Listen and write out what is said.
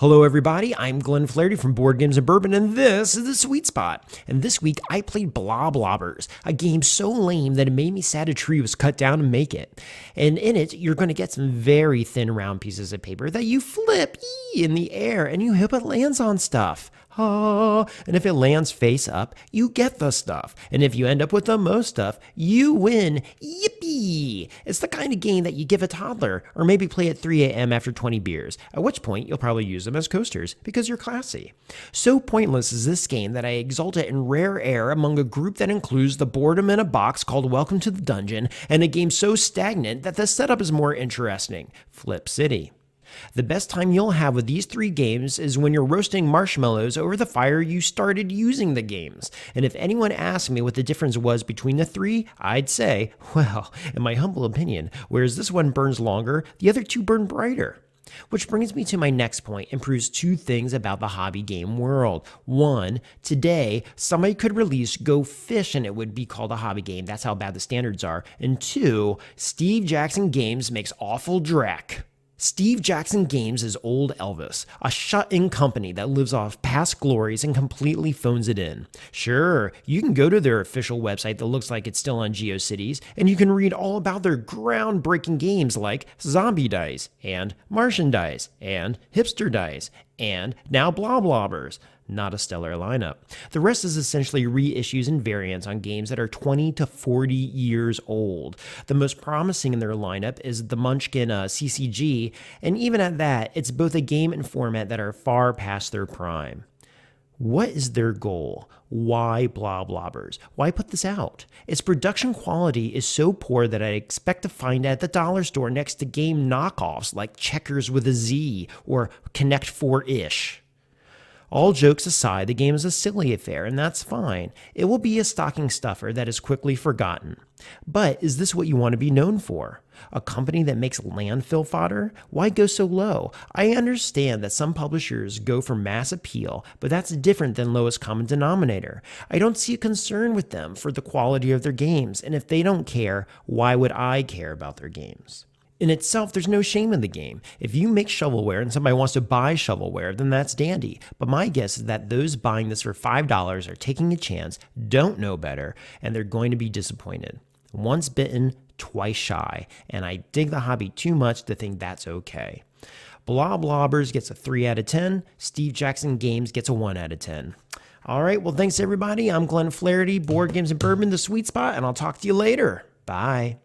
Hello everybody, I'm Glenn Flaherty from Board Games and Bourbon, and this is The Sweet Spot. And this week I played Blob Lobbers, a game so lame that it made me sad a tree was cut down to make it. And in it, you're going to get some very thin round pieces of paper that you flip in the air and you hope it lands on stuff. And if it lands face up, you get the stuff. And if you end up with the most stuff, you win. Yippee! It's the kind of game that you give a toddler, or maybe play at 3 a.m. after 20 beers, at which point you'll probably use them as coasters, because you're classy. So pointless is this game that I exalt it in rare air among a group that includes the boredom in a box called Welcome to the Dungeon, and a game so stagnant that the setup is more interesting. Flip City. The best time you'll have with these three games is when you're roasting marshmallows over the fire you started using the games. And if anyone asked me what the difference was between the three, I'd say, well, in my humble opinion, whereas this one burns longer, the other two burn brighter. Which brings me to my next point and proves two things about the hobby game world. One, today, somebody could release Go Fish and it would be called a hobby game. That's how bad the standards are. And two, Steve Jackson Games makes awful dreck. Steve Jackson Games is old Elvis, a shut-in company that lives off past glories and completely phones it in. Sure, you can go to their official website that looks like it's still on GeoCities, and you can read all about their groundbreaking games like Zombie Dice, and Martian Dice, and Hipster Dice, and now Blob Lobbers. Not a stellar lineup. The rest is essentially reissues and variants on games that are 20 to 40 years old. The most promising in their lineup is the Munchkin CCG, and even at that, it's both a game and format that are far past their prime. What is their goal? Why Blob Lobbers? Why put this out? Its production quality is so poor that I expect to find it at the dollar store next to game knockoffs like Checkers with a Z or Connect 4-ish. All jokes aside, the game is a silly affair, and that's fine. It will be a stocking stuffer that is quickly forgotten. But is this what you want to be known for? A company that makes landfill fodder? Why go so low? I understand that some publishers go for mass appeal, but that's different than lowest common denominator. I don't see a concern with them for the quality of their games, and if they don't care, why would I care about their games? In itself, there's no shame in the game. If you make shovelware and somebody wants to buy shovelware, then that's dandy. But my guess is that those buying this for $5 are taking a chance, don't know better, and they're going to be disappointed. Once bitten, twice shy, and I dig the hobby too much to think that's okay. Blob Lobbers gets a 3 out of 10. Steve Jackson Games gets a 1 out of 10. All right, well, thanks everybody. I'm Glenn Flaherty, Board Games and Bourbon, The Sweet Spot, and I'll talk to you later. Bye.